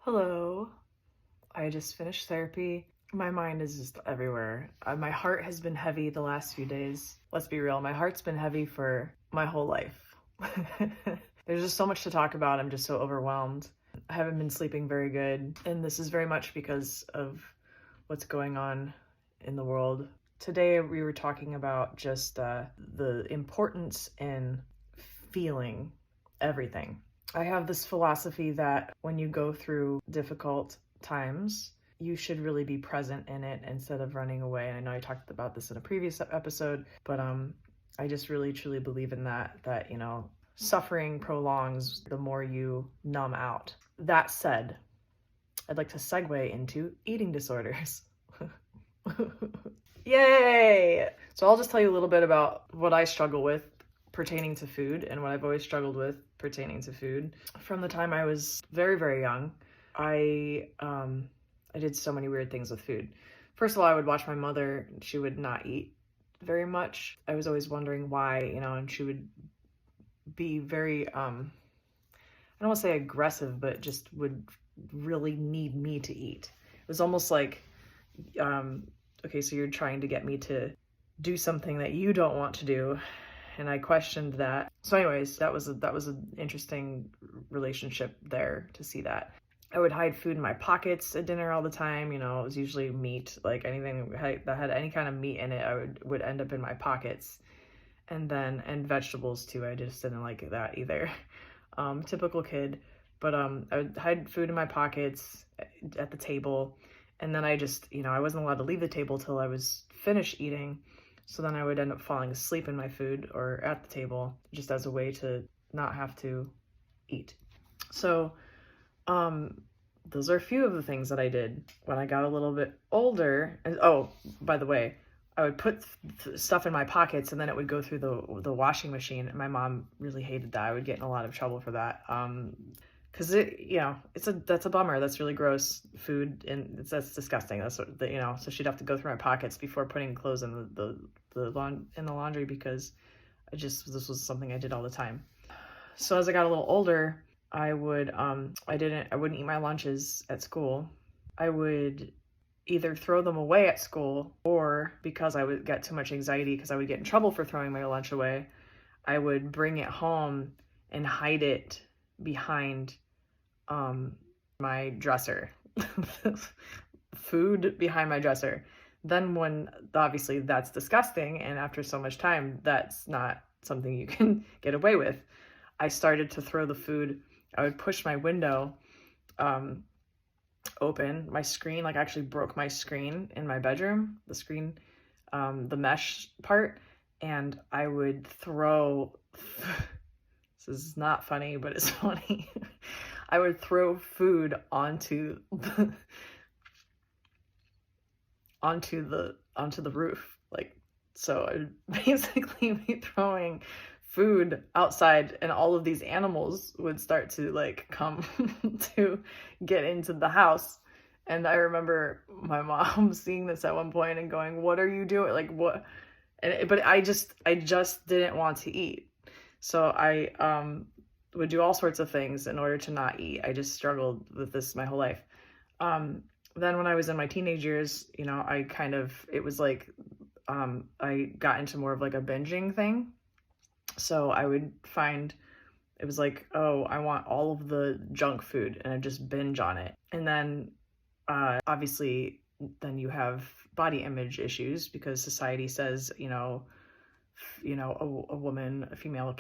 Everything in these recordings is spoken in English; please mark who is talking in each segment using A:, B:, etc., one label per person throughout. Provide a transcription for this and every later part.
A: Hello. I just finished therapy. My mind is just everywhere. My heart has been heavy the last few days. Let's be real, my heart's been heavy for my whole life. There's just so much to talk about. I'm just so overwhelmed. I haven't been sleeping very good, and this is very much because of what's going on in the world. Today we were talking about just the importance in feeling everything. I have this philosophy that when you go through difficult times, you should really be present in it instead of running away. And I know I talked about this in a previous episode, but I just really truly believe in that, suffering prolongs the more you numb out. That said, I'd like to segue into eating disorders. Yay! So I'll just tell you a little bit about what I struggle with pertaining to food and what I've always struggled with pertaining to food. From the time I was very, very young, I did so many weird things with food. First of all, I would watch my mother. She would not eat very much. I was always wondering why, and she would be very, I don't want to say aggressive, but just would really need me to eat. It was almost like, okay, so you're trying to get me to do something that you don't want to do. And I questioned that. So anyways, that was an interesting relationship there to see that. I would hide food in my pockets at dinner all the time. It was usually meat, like anything that had any kind of meat in it, I would end up in my pockets. And vegetables too. I just didn't like that either. Typical kid. But I would hide food in my pockets at the table. And then I just, I wasn't allowed to leave the table till I was finished eating. So then I would end up falling asleep in my food or at the table just as a way to not have to eat. So those are a few of the things that I did when I got a little bit older. And oh, by the way, I would put stuff in my pockets and then it would go through the washing machine. And my mom really hated that. I would get in a lot of trouble for that. Because that's a bummer. That's really gross food, and that's disgusting. That's what so she'd have to go through my pockets before putting clothes in the laundry because this was something I did all the time. So as I got a little older, I wouldn't eat my lunches at school. I would either throw them away at school, or because I would get too much anxiety because I would get in trouble for throwing my lunch away, I would bring it home and hide it behind my dresser. Food behind my dresser. Then when obviously that's disgusting, and after so much time that's not something you can get away with, I started to throw the food. I would push my window open. My screen, like, actually broke my screen in my bedroom, the screen, the mesh part, and I would throw this is not funny, but it's funny. I would throw food onto the roof. Like, so I'd basically be throwing food outside, and all of these animals would start to come to get into the house. And I remember my mom seeing this at one point and going, "What are you doing? Like, what?" But I just didn't want to eat. So I would do all sorts of things in order to not eat. I just struggled with this my whole life. Then when I was in my teenage years, I got into more of like a binging thing. So I would find, it was like, oh, I want all of the junk food, and I just binge on it. And then obviously then you have body image issues because society says, a woman, a female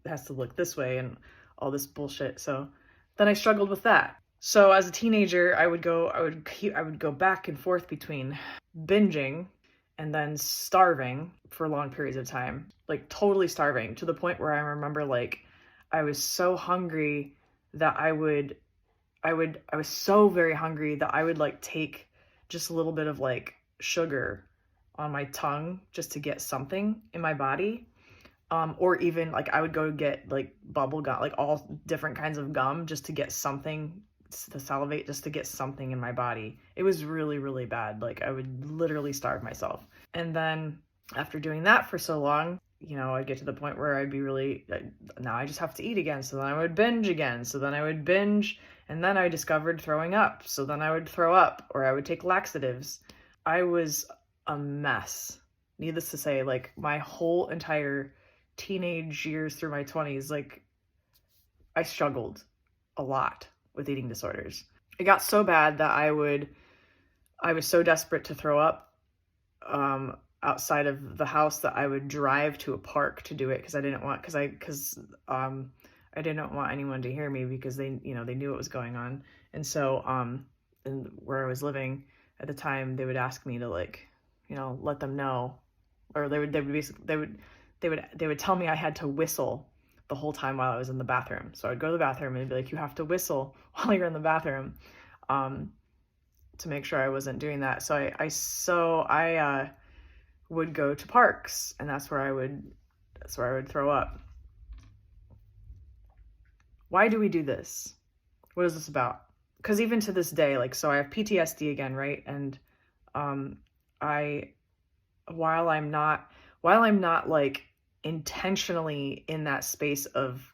A: has to look this way and all this bullshit. So then I struggled with that. So as a teenager, I would go back and forth between binging and then starving for long periods of time, like totally starving, to the point where I remember I was so hungry that I was so very hungry that I would take just a little bit of sugar on my tongue just to get something in my body. Or even I would go get bubble gum, all different kinds of gum just to get something, to salivate, just to get something in my body. It was really, really bad. I would literally starve myself. And then after doing that for so long, I'd get to the point where I'd be really, now I just have to eat again. So then I would binge again. So then I would binge, and then I discovered throwing up. So then I would throw up, or I would take laxatives. I was a mess. Needless to say, like my whole entire teenage years through my 20s, like I struggled a lot with eating disorders. It got so bad that I was so desperate to throw up outside of the house that I would drive to a park to do it, because I didn't want anyone to hear me, because they knew what was going on. And so and where I was living at the time, they would ask me to let them know, or they would tell me I had to whistle the whole time while I was in the bathroom. So I'd go to the bathroom and they'd be like, you have to whistle while you're in the bathroom, to make sure I wasn't doing that. So I would go to parks, and that's where I would throw up. Why do we do this? What is this about? Because even to this day, so I have PTSD again, right? And while I'm not like intentionally in that space of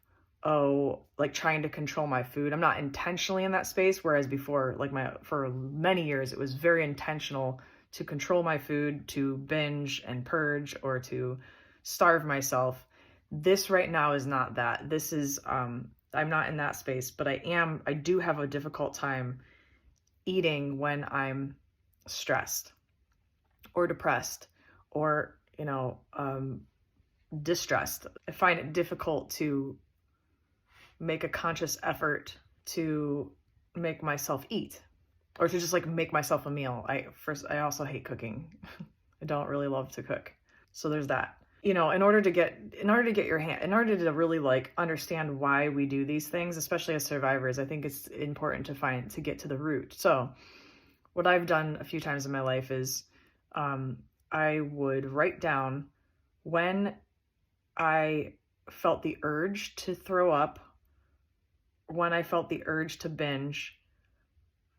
A: trying to control my food, I'm not intentionally in that space. Whereas before, for many years, it was very intentional to control my food, to binge and purge, or to starve myself. This right now is not that. This is, I'm not in that space, but I do have a difficult time eating when I'm stressed or depressed or, distressed. I find it difficult to make a conscious effort to make myself eat, or to just make myself a meal. I also hate cooking. I don't really love to cook. So there's that. In order to really understand why we do these things, especially as survivors, I think it's important to get to the root. So what I've done a few times in my life is I would write down when I felt the urge to throw up, when I felt the urge to binge,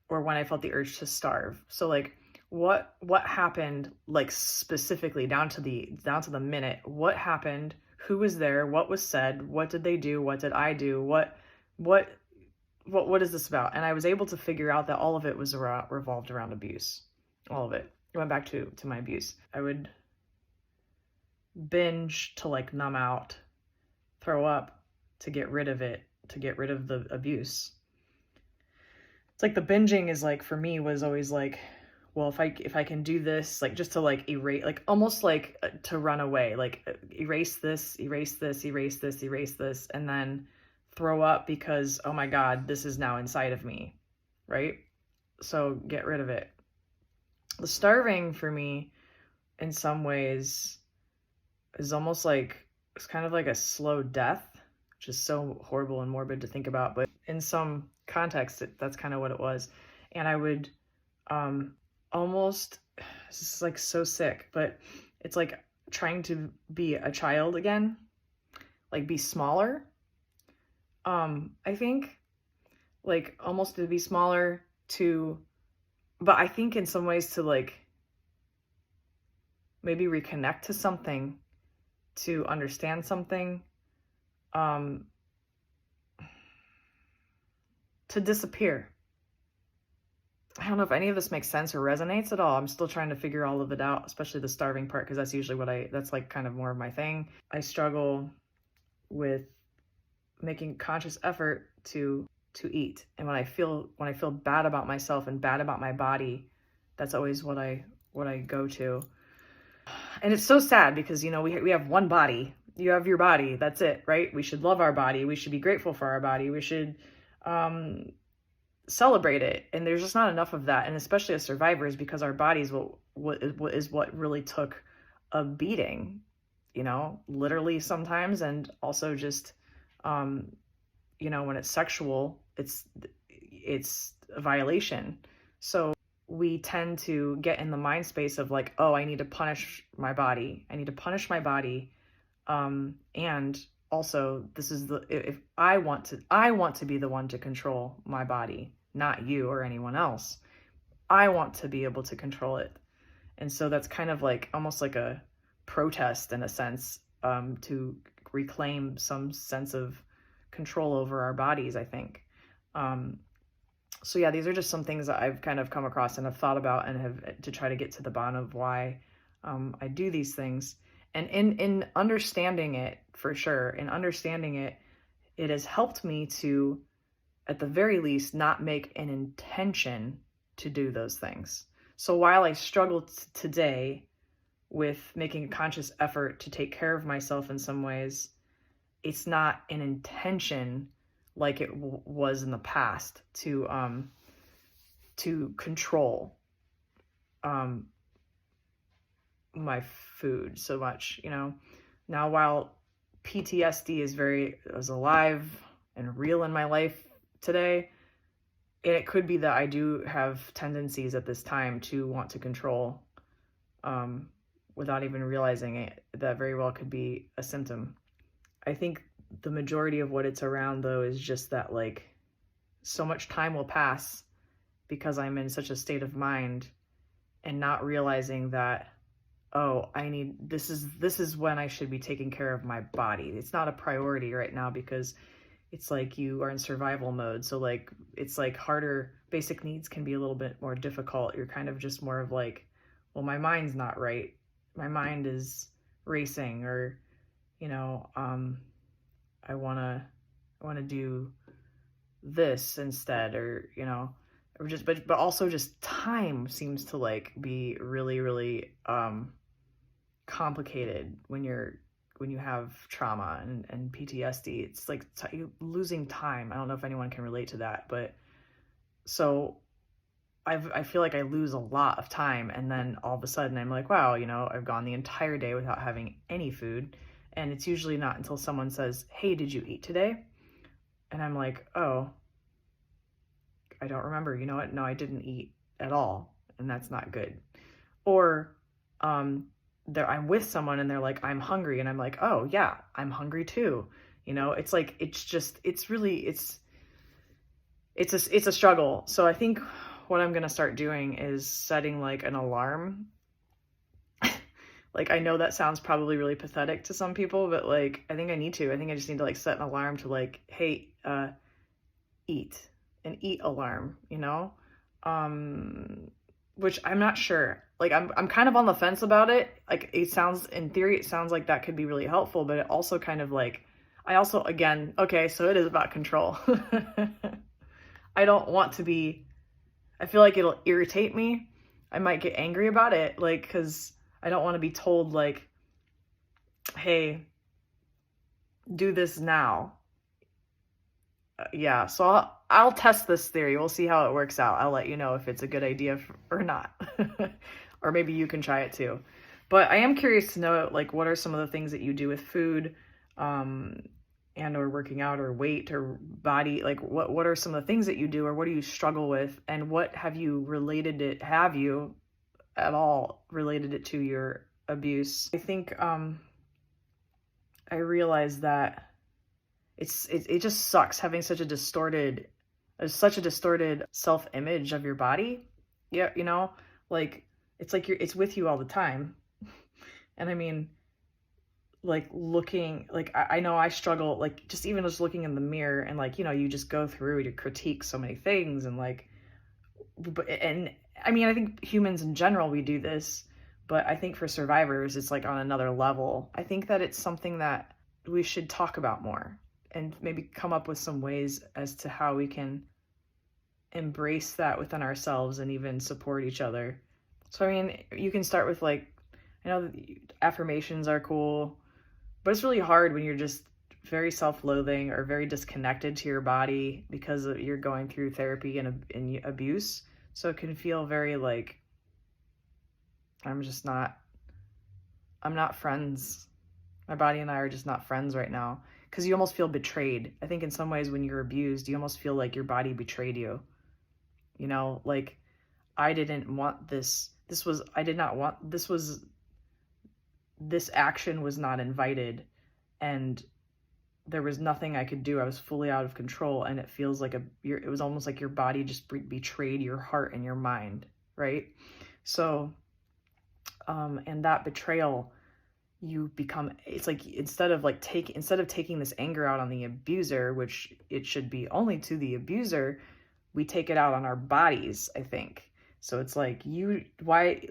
A: or when I felt the urge to starve. So what happened, specifically down to the minute, what happened, who was there, what was said, what did they do, what did I do, what is this about? And I was able to figure out that all of it was revolved around abuse. All of it. It went back to my abuse. I would binge to numb out, throw up to get rid of it, to get rid of the abuse. It's the binging is for me was always well, if I can do this, just to erase, almost to run away, erase this, and then throw up because, oh my God, this is now inside of me, right? So get rid of it. The starving for me in some ways is almost it's kind of like a slow death, which is so horrible and morbid to think about, but in some context, that's kind of what it was. And I would almost, this is so sick, but it's trying to be a child again, be smaller. I think almost to be smaller but I think in some ways to maybe reconnect to something, to understand something, to disappear. I don't know if any of this makes sense or resonates at all. I'm still trying to figure all of it out, especially the starving part, because that's usually that's kind of more of my thing. I struggle with making conscious effort to eat. And when I feel bad about myself and bad about my body, that's always what I go to. And it's so sad because, we have one body. You have your body. That's it, right? We should love our body. We should be grateful for our body. We should celebrate it. And there's just not enough of that. And especially as survivors, because our bodies what really took a beating, literally sometimes. And also just, when it's sexual, it's a violation. So we tend to get in the mind space of oh, I need to punish my body. I need to punish my body. And also this is if I want to be the one to control my body, not you or anyone else. I want to be able to control it. And so that's kind of almost like a protest in a sense, to reclaim some sense of control over our bodies, I think. So yeah, these are just some things that I've kind of come across and have thought about and have to try to get to the bottom of why I do these things. And in understanding it, for sure, in understanding it, it has helped me to, at the very least, not make an intention to do those things. So while I struggle today with making a conscious effort to take care of myself in some ways, it's not an intention like it was in the past to control my food so much, you know. Now, while PTSD is alive and real in my life today, it could be that I do have tendencies at this time to want to control without even realizing it. That very well could be a symptom. I think the majority of what it's around, though, is just that, like, so much time will pass because I'm in such a state of mind and not realizing that, oh, this is when I should be taking care of my body. It's not a priority right now because it's like you are in survival mode. So like, it's like harder, basic needs can be a little bit more difficult. You're kind of just more of like, well, my mind's not right. My mind is racing, or, you know, I want to do this instead, or, you know, or just, but also just time seems to like be really, really, complicated when you have trauma and PTSD. It's like losing time. I don't know if anyone can relate to that, but so I feel like I lose a lot of time, and then all of a sudden I'm like, wow, you know, I've gone the entire day without having any food. And it's usually not until someone says, hey, did you eat today? And I'm like, oh, I don't remember. You know what? No, I didn't eat at all. And that's not good. Or I'm with someone and they're like, I'm hungry. And I'm like, oh yeah, I'm hungry too. You know, it's like, it's a struggle. So I think what I'm going to start doing is setting like an alarm. Like, I know that sounds probably really pathetic to some people, but like, I think I just need to like set an alarm to like, hey, eat, an eat alarm, you know? Which I'm not sure. Like, I'm kind of on the fence about it. Like, in theory, it sounds like that could be really helpful, but it also kind of like, again, okay, so it is about control. I don't want to be, I feel like it'll irritate me. I might get angry about it, like, because I don't want to be told, like, hey, do this now. Yeah, so I'll test this theory. We'll see how it works out. I'll let you know if it's a good idea or not. Or maybe you can try it too. But I am curious to know, like, what are some of the things that you do with food, and or working out or weight or body? Like, what are some of the things that you do, or what do you struggle with? And what have you at all related it to your abuse? I think I realized that it just sucks having such a distorted self-image of your body. Yeah, you know, like it's like it's with you all the time. And I mean, like looking, like I know I struggle, like just looking in the mirror, and like, you know, you just go through to critique so many things, and like, and I mean, I think humans in general, we do this, but I think for survivors, it's like on another level. I think that it's something that we should talk about more, and maybe come up with some ways as to how we can embrace that within ourselves and even support each other. So, I mean, you can start with like, I know affirmations are cool, but it's really hard when you're just very self-loathing or very disconnected to your body because you're going through therapy and abuse. So it can feel very like, I'm not friends. My body and I are just not friends right now. Because you almost feel betrayed. I think in some ways when you're abused, you almost feel like your body betrayed you. You know, like, I didn't want this. This action was not invited. And there was nothing I could do. I was fully out of control. And it feels like it was almost like your body just betrayed your heart and your mind, right? So, and that betrayal you become, it's like instead of taking this anger out on the abuser, which it should be only to the abuser, we take it out on our bodies, I think. So it's like, why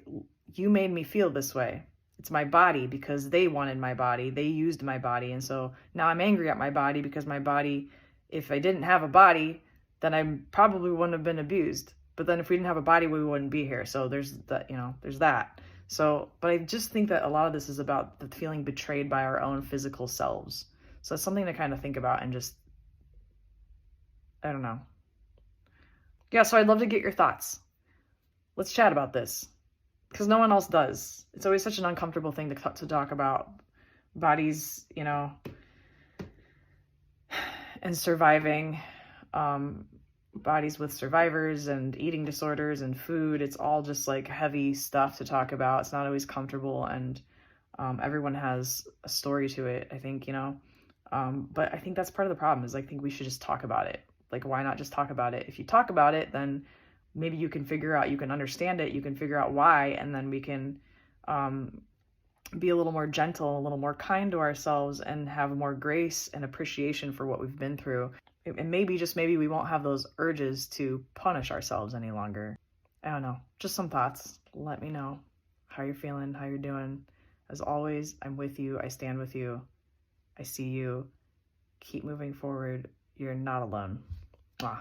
A: you made me feel this way. It's my body because they wanted my body. They used my body. And so now I'm angry at my body because my body, if I didn't have a body, then I probably wouldn't have been abused. But then if we didn't have a body, we wouldn't be here. So there's that, there's that. So, but I just think that a lot of this is about the feeling betrayed by our own physical selves. So it's something to kind of think about and just, I don't know. Yeah, so I'd love to get your thoughts. Let's chat about this because no one else does. It's always such an uncomfortable thing to talk about bodies, and surviving, bodies with survivors and eating disorders and food. It's all just like heavy stuff to talk about. It's not always comfortable, and everyone has a story to it, I think, but I think that's part of the problem is I think we should just talk about it. Like, why not just talk about it? If you talk about it, then maybe you can figure out, you can understand it, you can figure out why, and then we can be a little more gentle, a little more kind to ourselves, and have more grace and appreciation for what we've been through. And maybe, just maybe, we won't have those urges to punish ourselves any longer. I don't know. Just some thoughts. Let me know how you're feeling, how you're doing. As always, I'm with you. I stand with you. I see you. Keep moving forward. You're not alone. Mwah.